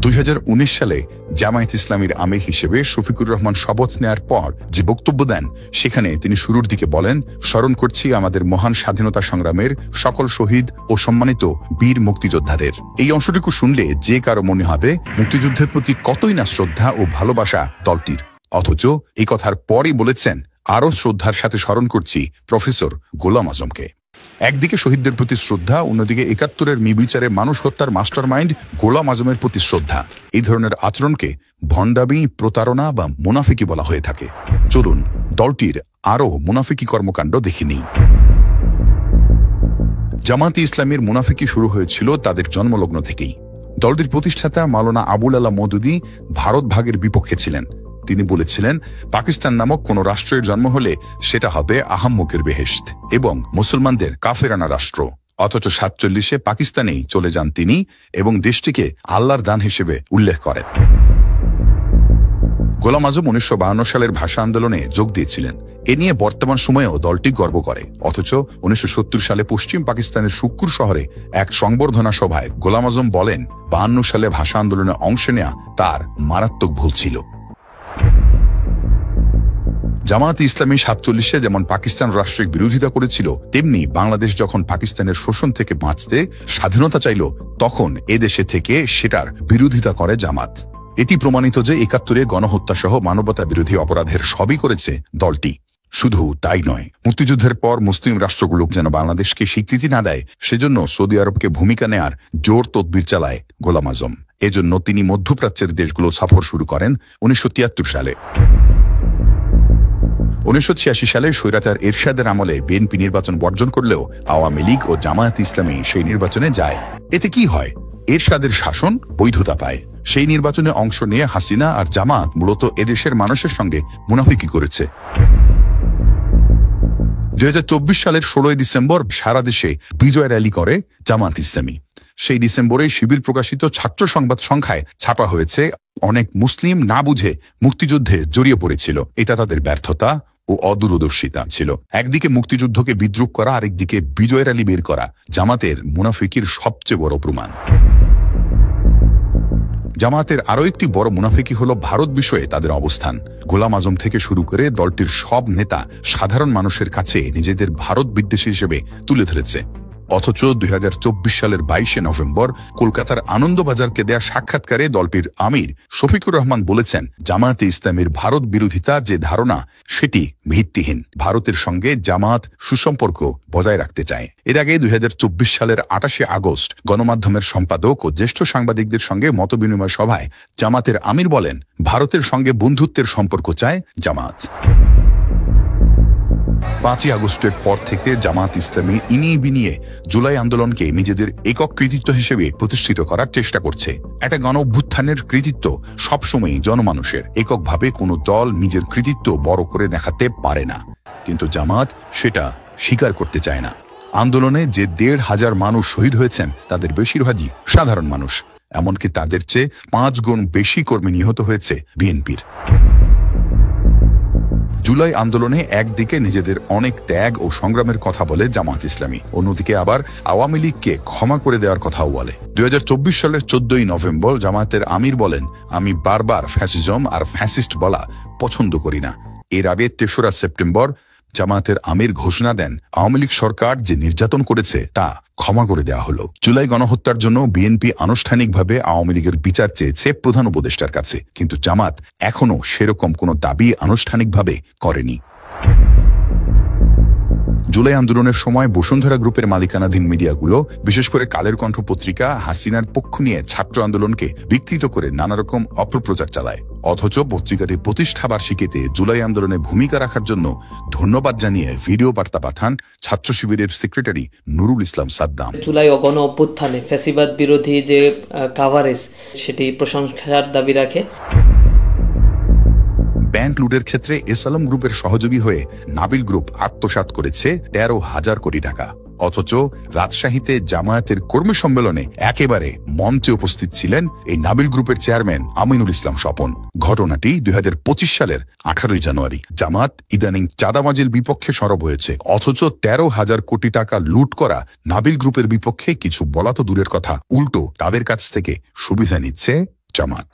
2019 সালে জামায়াত ইসলামীর আমির হিসেবে শফিকুর রহমান শপথ নেয়ার পর যে বক্তব্য দেন, সেখানে তিনি শুরুর দিকে বলেন, স্মরণ করছি আমাদের মহান স্বাধীনতা সংগ্রামের সকল শহীদ ও সম্মানিত বীর মুক্তিযোদ্ধাদের। এই অংশটুকু শুনলে যে কারো মনে হবে মুক্তিযুদ্ধের প্রতি কতই না শ্রদ্ধা ও ভালোবাসা দলটির। অথচ এই কথার পরই বলেছেন, আরও শ্রদ্ধার সাথে স্মরণ করছি প্রফেসর গোলাম আজমকে। একদিকে শহীদদের প্রতি শ্রদ্ধা, অন্যদিকে ৭১-এর নির্বিচারে মানুষ হত্যার মাস্টার মাইন্ড গোলাম আজমের প্রতি শ্রদ্ধা। এই ধরনের আচরণকে ভণ্ডামি, প্রতারণা বা মুনাফিকি বলা হয়ে থাকে। চলুন দলটির আরও মুনাফিকি কর্মকাণ্ড দেখে নিই। জামায়াতে ইসলামীর মুনাফিকি শুরু হয়েছিল তাদের জন্মলগ্ন থেকেই। দলটির প্রতিষ্ঠাতা মাওলানা আবুল আলা মওদুদী ভারত ভাগের বিপক্ষে ছিলেন। তিনি বলেছিলেন, পাকিস্তান নামক কোন রাষ্ট্রের জন্ম হলে সেটা হবে আহাম্মকের বেহেশত এবং মুসলমানদের কাফেরানা রাষ্ট্র। অথচ 47-এ পাকিস্তানেই চলে যান তিনি এবং দেশটিকে আল্লাহর দান হিসেবে উল্লেখ করেন। গোলাম আজম 1952 সালের ভাষা আন্দোলনে যোগ দিয়েছিলেন। এ নিয়ে বর্তমান সময়েও দলটি গর্ব করে। অথচ 1970 সালে পশ্চিম পাকিস্তানের শুক্কুর শহরে এক সংবর্ধনা সভায় গোলাম আজম বলেন, 52 সালে ভাষা আন্দোলনে অংশ নেয়া তার মারাত্মক ভুল ছিল। জামায়াতে ইসলামী 47-এ যেমন পাকিস্তান রাষ্ট্রের বিরোধিতা করেছিল, তেমনি বাংলাদেশ যখন পাকিস্তানের শোষণ থেকে বাঁচতে স্বাধীনতা চাইল, তখন এদেশে থেকে সেটার বিরোধিতা করে জামাত। এটি প্রমাণিত যে ৭১-এ গণহত্যা সহ মানবতা বিরোধী অপরাধের সবই করেছে দলটি। শুধু তাই নয়, মুক্তিযুদ্ধের পর মুসলিম রাষ্ট্রগুলো যেন বাংলাদেশকে স্বীকৃতি না দেয়, সেজন্য সৌদি আরবকে ভূমিকা নেয়ার জোর তদবির চালায় গোলাম আজম। এজন্য তিনি মধ্যপ্রাচ্যের দেশগুলো সফর শুরু করেন 1973 সালে। 1986 সালে স্বৈরাচার এরশাদের আমলে বিএনপি নির্বাচন বর্জন করলেও আওয়ামী লীগ ও জামায়াত ইসলামী সেই নির্বাচনে যায়। এতে কি হয়? এরশাদের শাসন বৈধতা পায়। সেই নির্বাচনে অংশ নিয়ে হাসিনা আর জামাত মূলত এদেশের মানুষের সঙ্গে মুনাফিকি করেছে। 2024 সালের 16 ডিসেম্বর সারা দেশে বিজয় র্যালি করে জামায়াত ইসলামী। সেই ডিসেম্বরে শিবির প্রকাশিত ছাত্র সংবাদ সংখ্যায় ছাপা হয়েছে, অনেক মুসলিম না বুঝে মুক্তিযুদ্ধে জড়িয়ে পড়েছিল। এটা তাদের ব্যর্থতা ও অদূরদর্শিতা ছিল। একদিকে মুক্তিযুদ্ধকে বিদ্রুপ করা, আরেকদিকে বিজয় র্যালি বের করা জামাতের মুনাফিকির সবচেয়ে বড় প্রমাণ। জামাতের আরও একটি বড় মুনাফিকি হল ভারত বিষয়ে তাদের অবস্থান। গোলাম আজম থেকে শুরু করে দলটির সব নেতা সাধারণ মানুষের কাছে নিজেদের ভারত বিদ্বেষী হিসেবে তুলে ধরেছে। অথচ 2024 সালের 22 নভেম্বর কলকাতার আনন্দবাজারকে দেয়া সাক্ষাৎকারে দলটির আমির শফিকুর রহমান বলেছেন, জামায়াতে ইসলামীর ভারত বিরোধিতা যে ধারণা, সেটি ভিত্তিহীন। ভারতের সঙ্গে জামাত সুসম্পর্ক বজায় রাখতে চায়। এর আগে 2024 সালের 28 আগস্ট গণমাধ্যমের সম্পাদক ও জ্যেষ্ঠ সাংবাদিকদের সঙ্গে মতবিনিময় সভায় জামাতের আমির বলেন, ভারতের সঙ্গে বন্ধুত্বের সম্পর্ক চায় জামাত। 5 আগস্টের পর থেকে জামায়াত ইসলামী ইনিয়ে বিনিয়ে জুলাই আন্দোলনকে নিজেদের একক কৃতিত্ব হিসেবে প্রতিষ্ঠিত করার চেষ্টা করছে। একটা গণ অভ্যুত্থানের কৃতিত্ব সবসময়ই জনমানুষের। এককভাবে কোনো দল নিজের কৃতিত্ব বড় করে দেখাতে পারে না, কিন্তু জামায়াত সেটা স্বীকার করতে চায় না। আন্দোলনে যে 1,500 মানুষ শহীদ হয়েছেন, তাদের বেশিরভাগই সাধারণ মানুষ। এমনকি তাদের চেয়ে 5 গুণ বেশি কর্মী নিহত হয়েছে বিএনপির। জুলাই আন্দোলনে একদিকে নিজেদের অনেক ত্যাগ ও সংগ্রামের কথা বলে জামায়াত ইসলামী, অন্যদিকে আবার আওয়ামী লীগকে ক্ষমা করে দেওয়ার কথাও বলে। 2024 সালের 14 নভেম্বর জামায়াতের আমির বলেন, আমি বারবার ফ্যাসিজম আর ফ্যাসিস্ট বলা পছন্দ করি না। এর আগে 3রা সেপ্টেম্বর জামায়াতের আমির ঘোষণা দেন, আওয়ামী লীগ সরকার যে নির্যাতন করেছে তা ক্ষমা করে দেওয়া হলো। জুলাই গণহত্যার জন্য বিএনপি আনুষ্ঠানিকভাবে আওয়ামী লীগের বিচার চেয়েছে প্রধান উপদেষ্টার কাছে, কিন্তু জামাত এখনো সেরকম কোনো দাবি আনুষ্ঠানিকভাবে করেনি। জুলাই আন্দোলনের সময় বসুন্ধরা গ্রুপের মালিকানাধীন মিডিয়াগুলো, বিশেষ করে কালের কণ্ঠ পত্রিকা, হাসিনার পক্ষ নিয়ে ছাত্র আন্দোলনকে বিকৃত করে নানা রকম অপপ্রচার চালায়। অথচ পত্রিকাটির প্রতিষ্ঠা বার্ষিকীতে জুলাই আন্দোলনে ভূমিকা রাখার জন্য ধন্যবাদ জানিয়ে ভিডিও বার্তা পাঠান ছাত্র শিবিরের সেক্রেটারি নুরুল ইসলাম সাদ্দাম। জুলাই গণ অভ্যুত্থানে ফ্যাসিবাদ বিরোধী যে কাভারেজ, সেটি প্রশংসার দাবি রাখে। ব্যাংক লুটের ক্ষেত্রে এসআলম গ্রুপের সহযোগী হয়ে নাবিল গ্রুপ আত্মসাৎ করেছে 13,000 কোটি টাকা। অথচ রাজশাহীতে জামায়াতের কর্মী সম্মেলনে একেবারে মঞ্চে উপস্থিত ছিলেন এই নাবিল গ্রুপের চেয়ারম্যান আমিনুল ইসলাম স্বপন। ঘটনাটি 2025 সালের 18 জানুয়ারি। জামাত ইদানিং চাঁদাবাজির বিপক্ষে সরব হয়েছে, অথচ 13,000 কোটি টাকা লুট করা নাবিল গ্রুপের বিপক্ষে কিছু বলা তো দূরের কথা, উল্টো তাদের কাছ থেকে সুবিধা নিচ্ছে জামাত।